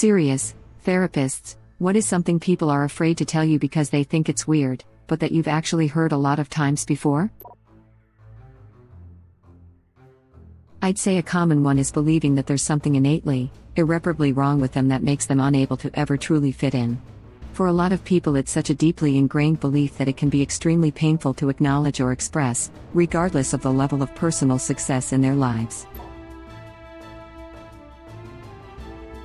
Serious, therapists, what is something people are afraid to tell you because they think it's weird, but that you've actually heard a lot of times before? I'd say a common one is believing that there's something innately, irreparably wrong with them that makes them unable to ever truly fit in. For a lot of people, it's such a deeply ingrained belief that it can be extremely painful to acknowledge or express, regardless of the level of personal success in their lives.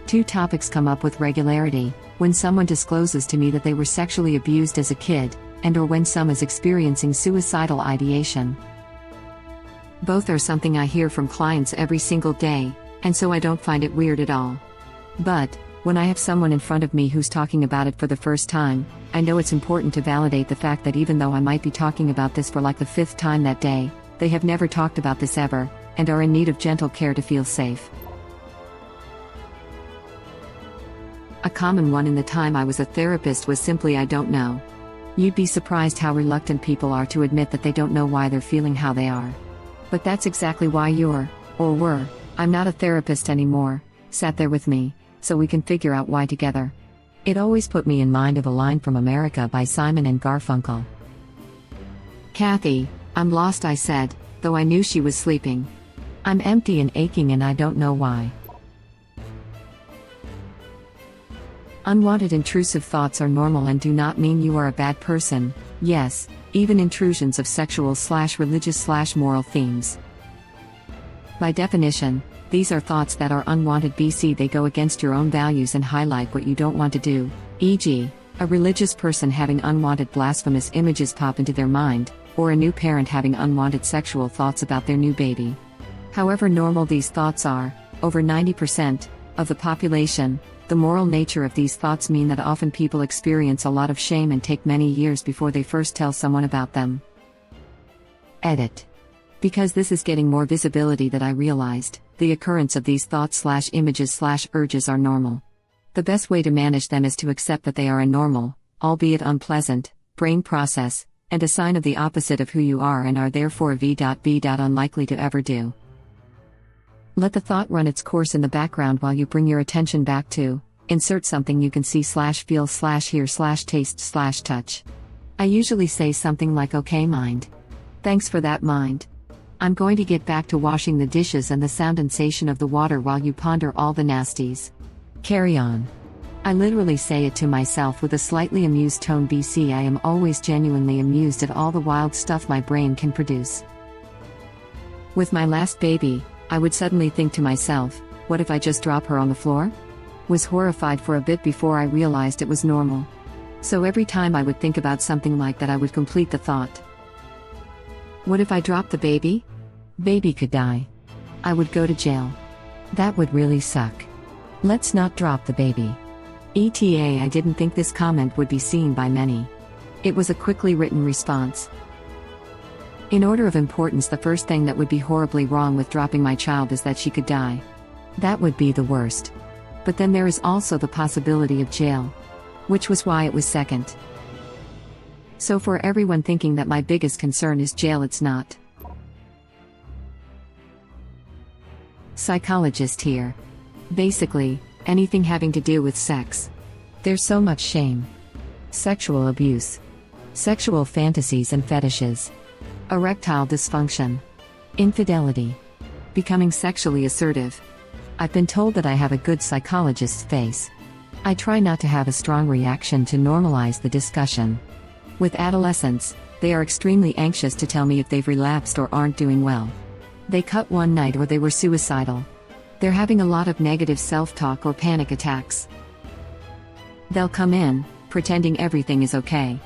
2 topics come up with regularity: when someone discloses to me that they were sexually abused as a kid, and/or when someone is experiencing suicidal ideation. Both are something I hear from clients every single day, and so I don't find it weird at all. But, when I have someone in front of me who's talking about it for the first time, I know it's important to validate the fact that even though I might be talking about this for like the 5th time that day, they have never talked about this ever, and are in need of gentle care to feel safe. A common one in the time I was a therapist was simply "I don't know." You'd be surprised how reluctant people are to admit that they don't know why they're feeling how they are. But that's exactly why you're, or were, I'm not a therapist anymore, sat there with me, so we can figure out why together. It always put me in mind of a line from America by Simon and Garfunkel. "Kathy, I'm lost," I said, though I knew she was sleeping. "I'm empty and aching and I don't know why." Unwanted intrusive thoughts are normal and do not mean you are a bad person. Yes, even intrusions of sexual/religious/moral themes. By definition, these are thoughts that are unwanted bc they go against your own values and highlight what you don't want to do, e.g., a religious person having unwanted blasphemous images pop into their mind, or a new parent having unwanted sexual thoughts about their new baby. However normal these thoughts are, over 90% of the population, the moral nature of these thoughts mean that often people experience a lot of shame and take many years before they first tell someone about them. Edit. Because this is getting more visibility that I realized, the occurrence of these thoughts/images/urges are normal. The best way to manage them is to accept that they are a normal, albeit unpleasant, brain process, and a sign of the opposite of who you are and are therefore v.b. unlikely to ever do. Let the thought run its course in the background while you bring your attention back to, insert something you can see/feel/hear/taste/touch. I usually say something like, "Okay mind. Thanks for that mind. I'm going to get back to washing the dishes and the sound and sensation of the water while you ponder all the nasties. Carry on." I literally say it to myself with a slightly amused tone bc I am always genuinely amused at all the wild stuff my brain can produce. With my last baby, I would suddenly think to myself, what if I just drop her on the floor? Was horrified for a bit before I realized it was normal. So every time I would think about something like that I would complete the thought. What if I drop the baby? Baby could die. I would go to jail. That would really suck. Let's not drop the baby. ETA I didn't think this comment would be seen by many. It was a quickly written response. In order of importance, the first thing that would be horribly wrong with dropping my child is that she could die. That would be the worst. But then there is also the possibility of jail. Which was why it was second. So for everyone thinking that my biggest concern is jail, it's not. Psychologist here. Basically, anything having to do with sex. There's so much shame. Sexual abuse. Sexual fantasies and fetishes. Erectile dysfunction. Infidelity. Becoming sexually assertive. I've been told that I have a good psychologist's face. I try not to have a strong reaction to normalize the discussion. With adolescents, they are extremely anxious to tell me if they've relapsed or aren't doing well. They cut one night or they were suicidal. They're having a lot of negative self-talk or panic attacks. They'll come in, pretending everything is okay.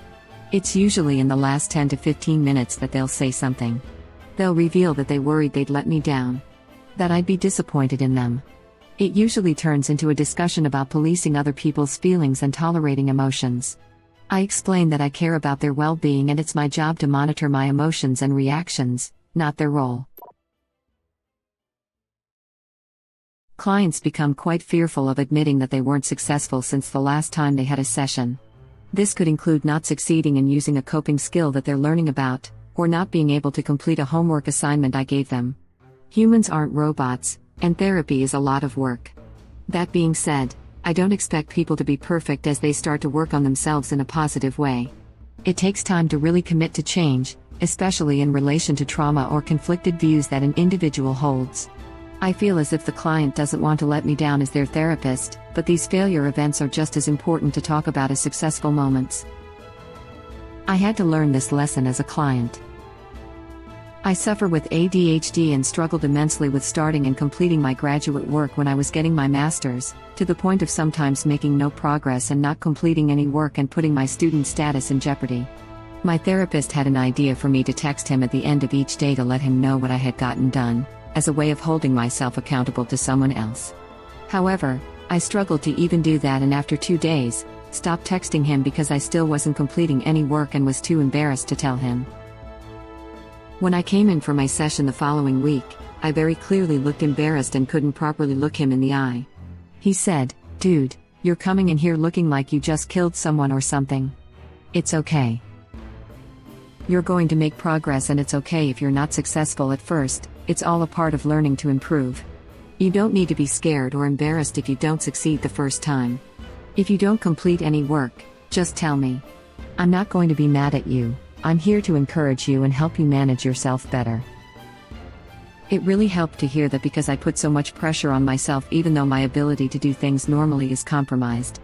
It's usually in the last 10 to 15 minutes that they'll say something. They'll reveal that they worried they'd let me down. That I'd be disappointed in them. It usually turns into a discussion about policing other people's feelings and tolerating emotions. I explain that I care about their well-being and it's my job to monitor my emotions and reactions, not their role. Clients become quite fearful of admitting that they weren't successful since the last time they had a session. This could include not succeeding in using a coping skill that they're learning about, or not being able to complete a homework assignment I gave them. Humans aren't robots, and therapy is a lot of work. That being said, I don't expect people to be perfect as they start to work on themselves in a positive way. It takes time to really commit to change, especially in relation to trauma or conflicted views that an individual holds. I feel as if the client doesn't want to let me down as their therapist, but these failure events are just as important to talk about as successful moments. I had to learn this lesson as a client. I suffer with ADHD and struggled immensely with starting and completing my graduate work when I was getting my master's, to the point of sometimes making no progress and not completing any work and putting my student status in jeopardy. My therapist had an idea for me to text him at the end of each day to let him know what I had gotten done, as a way of holding myself accountable to someone else. However, I struggled to even do that, and after 2 days, stopped texting him because I still wasn't completing any work and was too embarrassed to tell him. When I came in for my session the following week, I very clearly looked embarrassed and couldn't properly look him in the eye. He said, "Dude, you're coming in here looking like you just killed someone or something. It's okay. You're going to make progress, and it's okay if you're not successful at first. It's all a part of learning to improve. You don't need to be scared or embarrassed if you don't succeed the first time. If you don't complete any work, just tell me. I'm not going to be mad at you. I'm here to encourage you and help you manage yourself better." It really helped to hear that, because I put so much pressure on myself even though my ability to do things normally is compromised.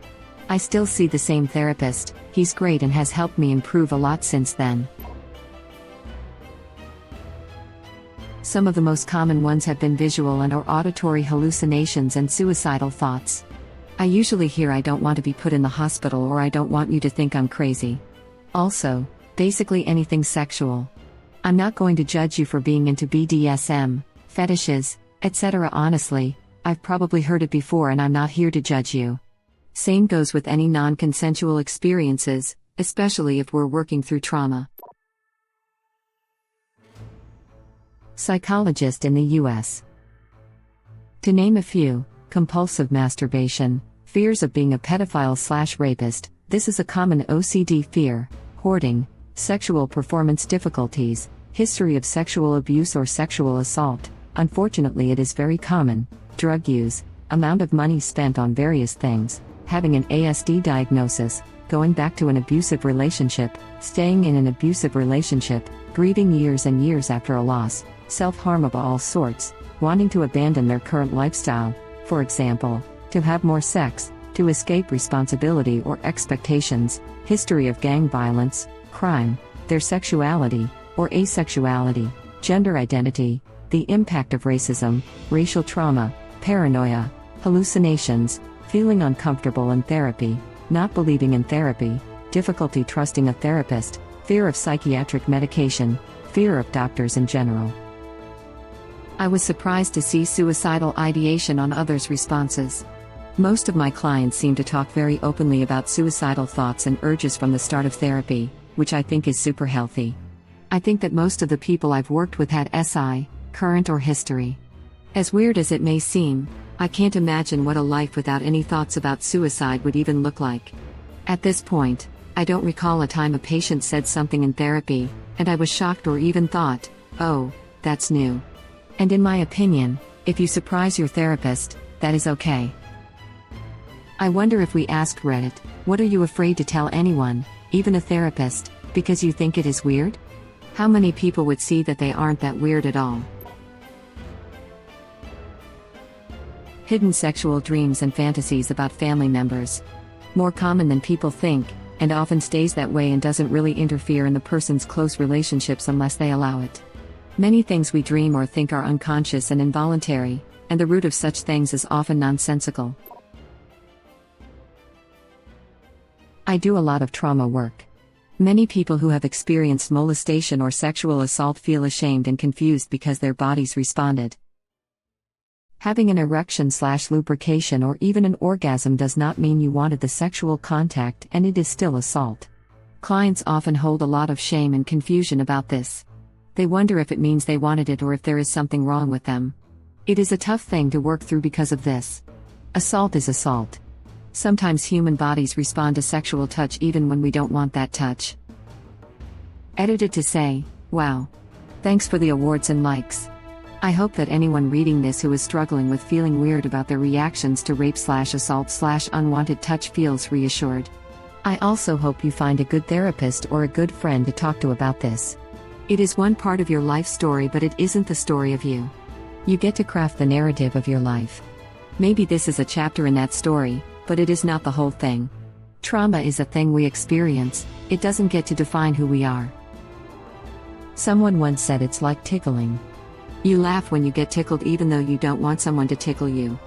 I still see the same therapist. He's great and has helped me improve a lot since then. Some of the most common ones have been visual and/or auditory hallucinations and suicidal thoughts. I usually hear "I don't want to be put in the hospital" or "I don't want you to think I'm crazy." Also, basically anything sexual. I'm not going to judge you for being into BDSM, fetishes, etc. Honestly, I've probably heard it before and I'm not here to judge you. Same goes with any non-consensual experiences, especially if we're working through trauma. Psychologist in the US. To name a few: compulsive masturbation, fears of being a pedophile/rapist, this is a common OCD fear, hoarding, sexual performance difficulties, history of sexual abuse or sexual assault, unfortunately it is very common, drug use, amount of money spent on various things, having an ASD diagnosis, going back to an abusive relationship, staying in an abusive relationship, grieving years and years after a loss, self-harm of all sorts, wanting to abandon their current lifestyle, for example, to have more sex, to escape responsibility or expectations, history of gang violence, crime, their sexuality, or asexuality, gender identity, the impact of racism, racial trauma, paranoia, hallucinations, feeling uncomfortable in therapy, not believing in therapy, difficulty trusting a therapist, fear of psychiatric medication, fear of doctors in general. I was surprised to see suicidal ideation on others' responses. Most of my clients seem to talk very openly about suicidal thoughts and urges from the start of therapy, which I think is super healthy. I think that most of the people I've worked with had SI, current or history. As weird as it may seem, I can't imagine what a life without any thoughts about suicide would even look like. At this point, I don't recall a time a patient said something in therapy, and I was shocked or even thought, "Oh, that's new." And in my opinion, if you surprise your therapist, that is okay. I wonder if we asked Reddit, what are you afraid to tell anyone, even a therapist, because you think it is weird? How many people would see that they aren't that weird at all? Hidden sexual dreams and fantasies about family members. More common than people think, and often stays that way and doesn't really interfere in the person's close relationships unless they allow it. Many things we dream or think are unconscious and involuntary, and the root of such things is often nonsensical. I do a lot of trauma work. Many people who have experienced molestation or sexual assault feel ashamed and confused because their bodies responded. Having an erection/lubrication or even an orgasm does not mean you wanted the sexual contact, and it is still assault. Clients often hold a lot of shame and confusion about this. They wonder if it means they wanted it or if there is something wrong with them. It is a tough thing to work through because of this. Assault is assault. Sometimes human bodies respond to sexual touch even when we don't want that touch. Edited to say, wow. Thanks for the awards and likes. I hope that anyone reading this who is struggling with feeling weird about their reactions to rape/assault/unwanted touch feels reassured. I also hope you find a good therapist or a good friend to talk to about this. It is one part of your life story, but it isn't the story of you. You get to craft the narrative of your life. Maybe this is a chapter in that story, but it is not the whole thing. Trauma is a thing we experience, it doesn't get to define who we are. Someone once said it's like tickling. You laugh when you get tickled even though you don't want someone to tickle you.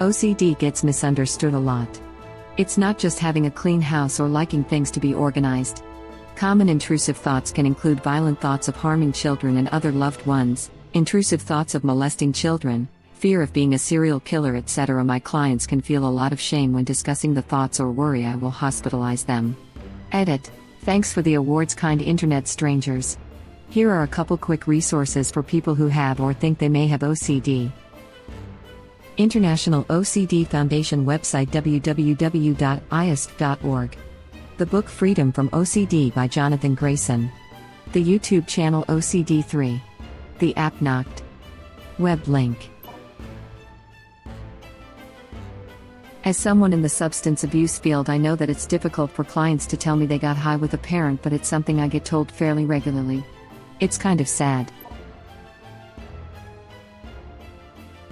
OCD gets misunderstood a lot. It's not just having a clean house or liking things to be organized. Common intrusive thoughts can include violent thoughts of harming children and other loved ones, intrusive thoughts of molesting children, fear of being a serial killer, etc. My clients can feel a lot of shame when discussing the thoughts or worry I will hospitalize them. Edit. Thanks for the awards, kind internet strangers. Here are a couple quick resources for people who have or think they may have OCD. International OCD Foundation website www.iasc.org. The book Freedom from OCD by Jonathan Grayson. The YouTube channel OCD3. The app Knocked. Web link. As someone in the substance abuse field, I know that it's difficult for clients to tell me they got high with a parent, but it's something I get told fairly regularly. It's kind of sad.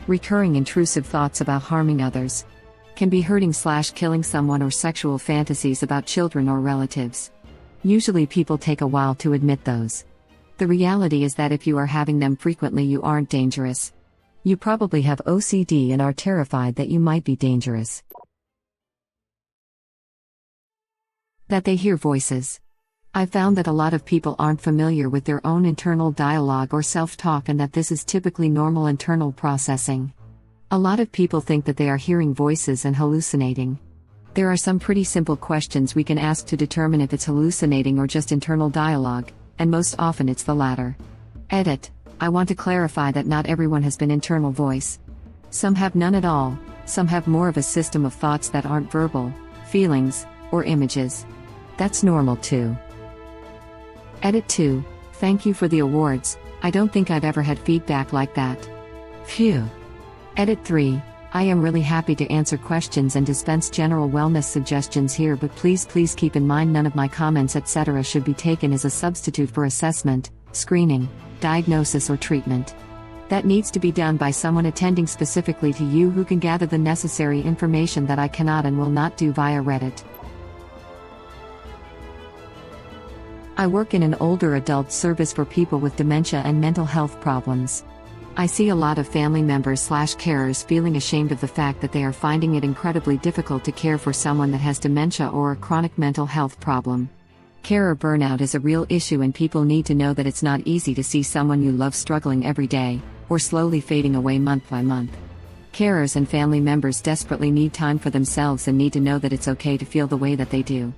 Recurring intrusive thoughts about harming others can be hurting/killing someone, or sexual fantasies about children or relatives. Usually people take a while to admit those. The reality is that if you are having them frequently, you aren't dangerous. You probably have OCD and are terrified that you might be dangerous. That they hear voices. I found that a lot of people aren't familiar with their own internal dialogue or self-talk, and that this is typically normal internal processing. A lot of people think that they are hearing voices and hallucinating. There are some pretty simple questions we can ask to determine if it's hallucinating or just internal dialogue, and most often it's the latter. Edit. I want to clarify that not everyone has an internal voice. Some have none at all, some have more of a system of thoughts that aren't verbal, feelings, or images. That's normal too. Edit 2. Thank you for the awards. I don't think I've ever had feedback like that. Phew. Edit 3. I am really happy to answer questions and dispense general wellness suggestions here, but please keep in mind none of my comments etc. should be taken as a substitute for assessment, screening, diagnosis or treatment. That needs to be done by someone attending specifically to you, who can gather the necessary information that I cannot and will not do via Reddit. I work in an older adult service for people with dementia and mental health problems. I see a lot of family members/carers feeling ashamed of the fact that they are finding it incredibly difficult to care for someone that has dementia or a chronic mental health problem. Carer burnout is a real issue, and people need to know that it's not easy to see someone you love struggling every day, or slowly fading away month by month. Carers and family members desperately need time for themselves and need to know that it's okay to feel the way that they do.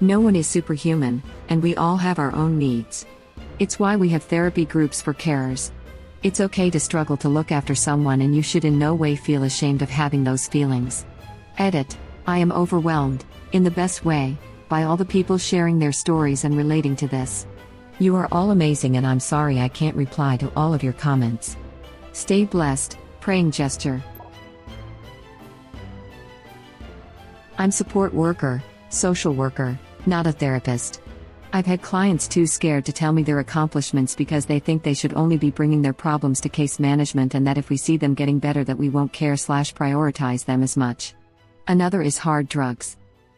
No one is superhuman, and we all have our own needs. It's why we have therapy groups for carers. It's okay to struggle to look after someone, and you should in no way feel ashamed of having those feelings. Edit. I am overwhelmed, in the best way, by all the people sharing their stories and relating to this. You are all amazing, and I'm sorry I can't reply to all of your comments. Stay blessed. Praying gesture. I'm support worker, social worker, not a therapist. I've had clients too scared to tell me their accomplishments because they think they should only be bringing their problems to case management, and that if we see them getting better that we won't care/prioritize them as much. Another is hard drugs.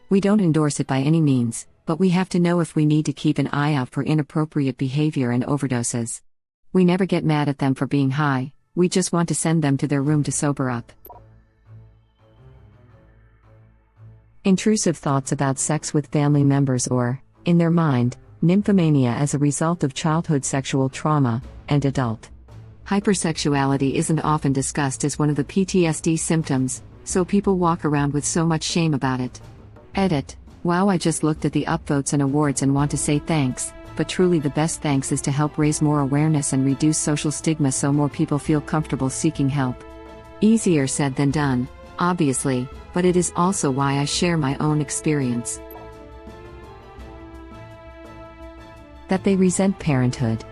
We don't endorse it by any means, but we have to know if we need to keep an eye out for inappropriate behavior and overdoses. We never get mad at them for being high, we just want to send them to their room to sober up. Intrusive thoughts about sex with family members, or, in their mind, nymphomania as a result of childhood sexual trauma, and adult hypersexuality isn't often discussed as one of the PTSD symptoms, so people walk around with so much shame about it. Edit. Wow, I just looked at the upvotes and awards and want to say thanks, but truly the best thanks is to help raise more awareness and reduce social stigma so more people feel comfortable seeking help. Easier said than done, obviously, but it is also why I share my own experience. That they resent parenthood.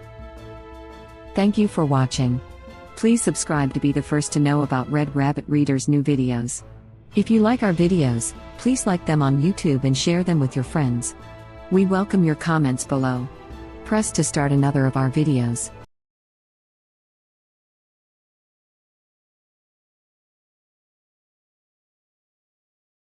Thank you for watching. Please subscribe to be the first to know about Red Rabbit Reader's new videos. If you like our videos, please like them on YouTube and share them with your friends. We welcome your comments below. Press to start another of our videos.